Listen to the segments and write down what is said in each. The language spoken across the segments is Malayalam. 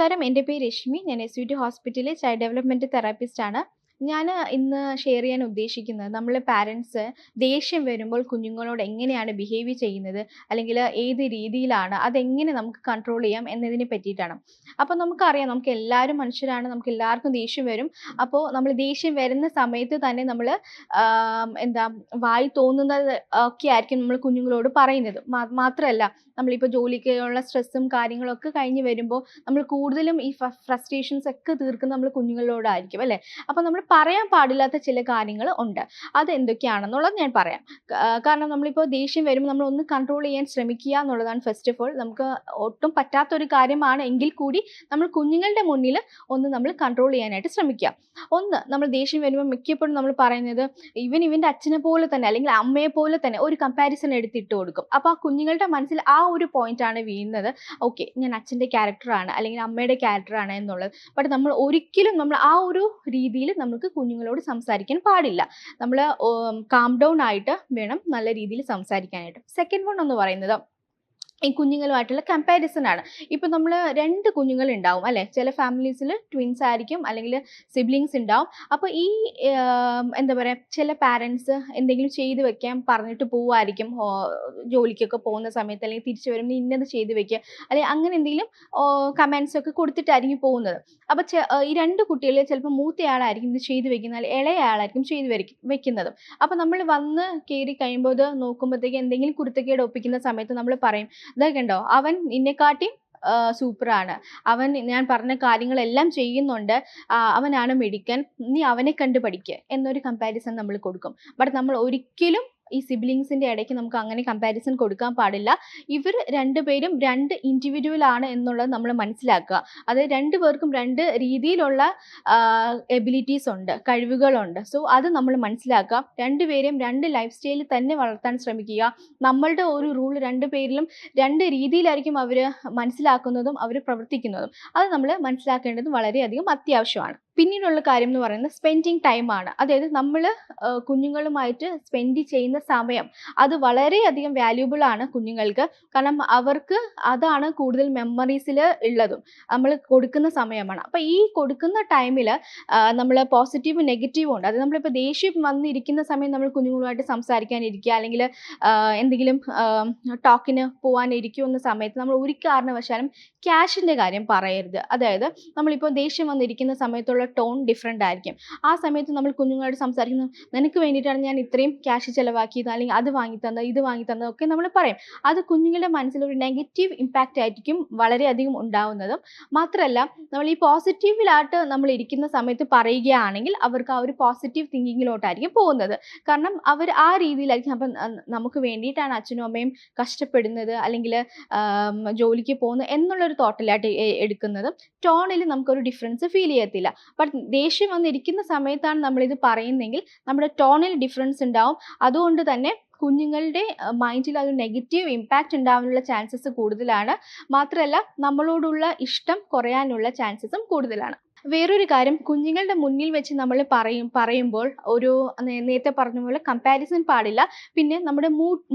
നമസ്കാരം. എൻ്റെ പേര് രശ്മി. ഞാൻ എസ്‌വിടി ഹോസ്പിറ്റലിലെ ചൈൽഡ് ഡെവലപ്മെന്റ് തെറാപ്പിസ്റ്റ് ആണ്. ഞാൻ ഇന്ന് ഷെയർ ചെയ്യാൻ ഉദ്ദേശിക്കുന്നത് നമ്മൾ പാരൻറ്റ്സ് ദേഷ്യം വരുമ്പോൾ കുഞ്ഞുങ്ങളോട് എങ്ങനെയാണ് ബിഹേവ് ചെയ്യുന്നത്, അല്ലെങ്കിൽ ഏത് രീതിയിലാണ് അതെങ്ങനെ നമുക്ക് കൺട്രോൾ ചെയ്യാം എന്നതിനെ പറ്റിയിട്ടാണ്. അപ്പോൾ നമുക്കറിയാം, നമുക്ക് എല്ലാവരും മനുഷ്യരാണ്, നമുക്ക് എല്ലാവർക്കും ദേഷ്യം വരും. അപ്പോൾ നമ്മൾ ദേഷ്യം വരുന്ന സമയത്ത് തന്നെ നമ്മൾ എന്താ വായി തോന്നുന്നത് ഒക്കെ ആയിരിക്കും നമ്മൾ കുഞ്ഞുങ്ങളോട് പറയുന്നത്. മാത്രമല്ല, നമ്മളിപ്പോൾ ജോലിക്കുള്ള സ്ട്രെസ്സും കാര്യങ്ങളൊക്കെ കഴിഞ്ഞ് വരുമ്പോൾ നമ്മൾ കൂടുതലും ഈ ഫ്രസ്ട്രേഷൻസ് ഒക്കെ തീർക്കുന്നത് നമ്മൾ കുഞ്ഞുങ്ങളോടായിരിക്കും അല്ലേ. അപ്പോൾ നമ്മൾ പറയാൻ പാടില്ലാത്ത ചില കാര്യങ്ങൾ ഉണ്ട്. അതെന്തൊക്കെയാണെന്നുള്ളത് ഞാൻ പറയാം. കാരണം നമ്മളിപ്പോൾ ദേഷ്യം വരുമ്പോൾ നമ്മൾ ഒന്ന് കൺട്രോൾ ചെയ്യാൻ ശ്രമിക്കുക എന്നുള്ളതാണ് ഫസ്റ്റ് ഓഫ് ഓൾ. നമുക്ക് ഒട്ടും പറ്റാത്തൊരു കാര്യമാണ് എങ്കിൽ കൂടി നമ്മൾ കുഞ്ഞുങ്ങളുടെ മുന്നിൽ ഒന്ന് നമ്മൾ കൺട്രോൾ ചെയ്യാനായിട്ട് ശ്രമിക്കുക. നമ്മൾ ദേഷ്യം വരുമ്പോൾ മിക്കപ്പോഴും നമ്മൾ പറയുന്നത് ഇവൻ്റെ അച്ഛനെ പോലെ തന്നെ അല്ലെങ്കിൽ അമ്മയെ പോലെ തന്നെ ഒരു കമ്പാരിസൺ എടുത്തിട്ട് കൊടുക്കും. അപ്പോൾ ആ കുഞ്ഞുങ്ങളുടെ മനസ്സിൽ ആ ഒരു പോയിന്റ് ആണ് വീഴുന്നത്. ഓക്കെ, ഞാൻ അച്ഛൻ്റെ ക്യാരക്ടറാണ് അല്ലെങ്കിൽ അമ്മയുടെ ക്യാരക്ടറാണ് എന്നുള്ളത്. ബട്ട് നമ്മൾ ഒരിക്കലും ആ ഒരു രീതിയിൽ നമുക്ക് കുഞ്ഞുങ്ങളോട് സംസാരിക്കാൻ പാടില്ല. നമ്മൾ കാം ഡൗൺ ആയിട്ട് വേണം നല്ല രീതിയിൽ സംസാരിക്കാനായിട്ട്. സെക്കൻഡ് വൺ എന്ന് പറയുന്നത് ഈ കുഞ്ഞുങ്ങളുമായിട്ടുള്ള കമ്പാരിസൺ ആണ്. ഇപ്പം നമ്മൾ 2 കുഞ്ഞുങ്ങളുണ്ടാവും അല്ലേ. ചില ഫാമിലീസിൽ ട്വിൻസ് ആയിരിക്കും, അല്ലെങ്കിൽ സിബ്ലിങ്സ് ഉണ്ടാവും. അപ്പോൾ ഈ എന്താ പറയുക, ചില പാരൻസ് എന്തെങ്കിലും ചെയ്ത് വെക്കാൻ പറഞ്ഞിട്ട് പോവുമായിരിക്കും ജോലിക്കൊക്കെ പോകുന്ന സമയത്ത്, അല്ലെങ്കിൽ തിരിച്ചു വരുമ്പോൾ ഇന്നത് ചെയ്ത് വെക്കുക, അല്ലെങ്കിൽ അങ്ങനെ എന്തെങ്കിലും കമാൻഡ്സ് ഒക്കെ കൊടുത്തിട്ടായിരിക്കും പോകുന്നത്. അപ്പോൾ ഈ 2 കുട്ടികളിൽ ചിലപ്പോൾ മൂത്തയാളായിരിക്കും ഇത് ചെയ്ത് വെക്കുന്നത്, അല്ലെങ്കിൽ ഇളയയാളായിരിക്കും ചെയ്ത് വെക്കുന്നത്. അപ്പോൾ നമ്മൾ വന്ന് കയറി കഴിയുമ്പോൾ ഇത് നോക്കുമ്പോഴത്തേക്ക് എന്തെങ്കിലും കുരുത്തക്കേട് ഒപ്പിക്കുന്ന സമയത്ത് നമ്മൾ പറയും, ഇതൊക്കെ ഉണ്ടോ, അവൻ നിന്നെക്കാട്ടിയും സൂപ്പറാണ്, അവൻ ഞാൻ പറഞ്ഞ കാര്യങ്ങളെല്ലാം ചെയ്യുന്നുണ്ട്, അവനാണ് മിടുക്കൻ, നീ അവനെ കണ്ട് പഠിക്കുക എന്നൊരു കമ്പാരിസൺ നമ്മൾ കൊടുക്കും. ബട്ട് നമ്മൾ ഒരിക്കലും ഈ സിബ്ലിങ്സിൻ്റെ ഇടയ്ക്ക് നമുക്ക് അങ്ങനെ കമ്പാരിസൺ കൊടുക്കാൻ പാടില്ല. ഇവർ 2 പേരും 2 ഇൻഡിവിജ്വൽ ആണ് എന്നുള്ളത് നമ്മൾ മനസ്സിലാക്കുക. അത് 2 പേർക്കും 2 രീതിയിലുള്ള എബിലിറ്റീസ് ഉണ്ട്, കഴിവുകളുണ്ട്. സോ അത് നമ്മൾ മനസ്സിലാക്കുക. 2 പേരെയും 2 ലൈഫ് സ്റ്റൈലിൽ തന്നെ വളർത്താൻ ശ്രമിക്കുക. നമ്മളുടെ ഒരു റൂൾ 2 പേരിലും 2 രീതിയിലായിരിക്കും അവർ മനസ്സിലാക്കുന്നതും അവർ പ്രവർത്തിക്കുന്നതും. അത് നമ്മൾ മനസ്സിലാക്കേണ്ടത് വളരെയധികം അത്യാവശ്യമാണ്. പിന്നീടുള്ള കാര്യം എന്ന് പറയുന്നത് സ്പെൻഡിങ് ടൈമാണ്. അതായത് നമ്മൾ കുഞ്ഞുങ്ങളുമായിട്ട് സ്പെൻഡ് ചെയ്യുന്ന സമയം അത് വളരെയധികം വാല്യൂബിൾ ആണ് കുഞ്ഞുങ്ങൾക്ക്. കാരണം അവർക്ക് അതാണ് കൂടുതൽ മെമ്മറീസിൽ ഉള്ളതും നമ്മൾ കൊടുക്കുന്ന സമയമാണ്. അപ്പോൾ ഈ കൊടുക്കുന്ന ടൈമിൽ നമ്മൾ പോസിറ്റീവും നെഗറ്റീവും ഉണ്ട്. അത് നമ്മളിപ്പോൾ ദേഷ്യം വന്നിരിക്കുന്ന സമയം നമ്മൾ കുഞ്ഞുങ്ങളുമായിട്ട് സംസാരിക്കാനിരിക്കുക, അല്ലെങ്കിൽ എന്തെങ്കിലും ടോക്കിന് പോകാനിരിക്കുന്ന സമയത്ത് നമ്മൾ ഒരു കാരണവശാലും ക്യാഷിൻ്റെ കാര്യം പറയരുത്. അതായത് നമ്മളിപ്പോൾ ദേഷ്യം വന്നിരിക്കുന്ന സമയത്തുള്ള ടോൺ ഡിഫറെൻ്റ് ആയിരിക്കും. ആ സമയത്ത് നമ്മൾ കുഞ്ഞുങ്ങളോട് സംസാരിക്കുന്നത്, നിനക്ക് വേണ്ടിയിട്ടാണ് ഞാൻ ഇത്രയും ക്യാഷ് ചിലവാക്കിയത്, അല്ലെങ്കിൽ അത് വാങ്ങിത്തന്നത്, ഇത് വാങ്ങിത്തന്നത് ഒക്കെ നമ്മൾ പറയും. അത് കുഞ്ഞുങ്ങളുടെ മനസ്സിലൊരു നെഗറ്റീവ് ഇമ്പാക്റ്റ് ആയിരിക്കും വളരെയധികം ഉണ്ടാവുന്നതും. മാത്രമല്ല, നമ്മൾ ഈ പോസിറ്റീവിലായിട്ട് നമ്മൾ ഇരിക്കുന്ന സമയത്ത് പറയുകയാണെങ്കിൽ അവർക്ക് ആ ഒരു പോസിറ്റീവ് തിങ്കിങ്ങിലോട്ടായിരിക്കും പോകുന്നത്. കാരണം അവർ ആ രീതിയിലായിരിക്കും, അപ്പം നമുക്ക് വേണ്ടിയിട്ടാണ് അച്ഛനും അമ്മയും കഷ്ടപ്പെടുന്നത്, അല്ലെങ്കിൽ ജോലിക്ക് പോകുന്നത് എന്നുള്ളൊരു തോട്ടിലായിട്ട് എടുക്കുന്നത്. ടോണിൽ നമുക്കൊരു ഡിഫറൻസ് ഫീൽ ചെയ്യത്തില്ല. ബട്ട് ദേഷ്യം വന്നിരിക്കുന്ന സമയത്താണ് നമ്മളിത് പറയുന്നതെങ്കിൽ നമ്മുടെ ടോണിൽ ഡിഫറൻസ് ഉണ്ടാവും. അതുകൊണ്ട് തന്നെ കുഞ്ഞുങ്ങളുടെ മൈൻഡിൽ അത് നെഗറ്റീവ് ഇമ്പാക്റ്റ് ഉണ്ടാവാനുള്ള ചാൻസസ് കൂടുതലാണ്. മാത്രമല്ല, നമ്മളോടുള്ള ഇഷ്ടം കുറയാനുള്ള ചാൻസസും കൂടുതലാണ്. വേറൊരു കാര്യം, കുഞ്ഞുങ്ങളുടെ മുന്നിൽ വെച്ച് നമ്മൾ പറയുമ്പോൾ ഒരു നേരത്തെ പറഞ്ഞ പോലെ കമ്പാരിസൺ പാടില്ല. പിന്നെ നമ്മുടെ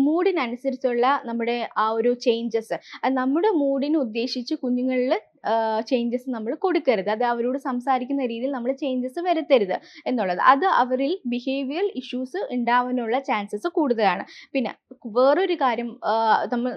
മൂഡിനനുസരിച്ചുള്ള നമ്മുടെ ആ ഒരു ചേഞ്ചസ്, നമ്മുടെ മൂഡിന് ഉദ്ദേശിച്ച് കുഞ്ഞുങ്ങളിൽ ചേഞ്ചസ് നമ്മൾ കൊടുക്കരുത്. അത് അവരോട് സംസാരിക്കുന്ന രീതിയിൽ നമ്മൾ ചേഞ്ചസ് വരുത്തരുത് എന്നുള്ളത്. അത് അവരിൽ ബിഹേവിയറൽ ഇഷ്യൂസ് ഉണ്ടാവാനുള്ള ചാൻസസ് കൂടുതലാണ്. പിന്നെ വേറൊരു കാര്യം,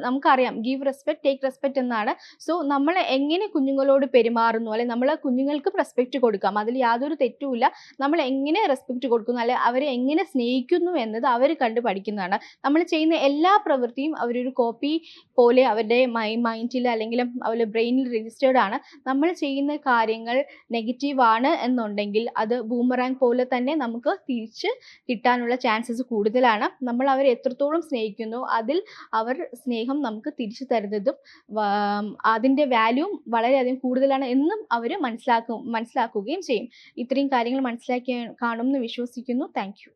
നമുക്കറിയാം ഗീവ് റെസ്പെക്ട് ടേക്ക് റെസ്പെക്ട് എന്നാണ്. സോ നമ്മൾ എങ്ങനെ കുഞ്ഞുങ്ങളോട് പെരുമാറുന്നു, അല്ലെങ്കിൽ നമ്മൾ കുഞ്ഞുങ്ങൾക്ക് റെസ്പെക്റ്റ് കൊടുക്കാം, അതിൽ യാതൊരു തെറ്റുമില്ല. നമ്മൾ എങ്ങനെ റെസ്പെക്റ്റ് കൊടുക്കുന്നു, അല്ലെങ്കിൽ അവരെ എങ്ങനെ സ്നേഹിക്കുന്നു എന്നത് അവർ കണ്ട് പഠിക്കുന്നതാണ്. നമ്മൾ ചെയ്യുന്ന എല്ലാ പ്രവൃത്തിയും അവരൊരു കോപ്പി പോലെ അവരുടെ മൈൻഡിൽ അല്ലെങ്കിൽ അവരുടെ ബ്രെയിനിൽ രജിസ്റ്റേർഡ് ആണ്. നമ്മൾ ചെയ്യുന്ന കാര്യങ്ങൾ നെഗറ്റീവ് ആണ് എന്നുണ്ടെങ്കിൽ അത് ബൂമറാങ് പോലെ തന്നെ നമുക്ക് തിരിച്ച് കിട്ടാനുള്ള ചാൻസസ് കൂടുതലാണ്. നമ്മൾ അവരെ എത്രത്തോളം സ്നേഹിക്കുന്നു അതിൽ അവർ സ്നേഹം നമുക്ക് തിരിച്ചു തരുന്നതും അതിൻ്റെ വാല്യൂം വളരെയധികം കൂടുതലാണ് എന്നും അവർ മനസ്സിലാക്കുകയും ചെയ്യും. ഇത്രയും കാര്യങ്ങൾ മനസ്സിലാക്കി കാണുമെന്ന് വിശ്വസിക്കുന്നു. Thank you.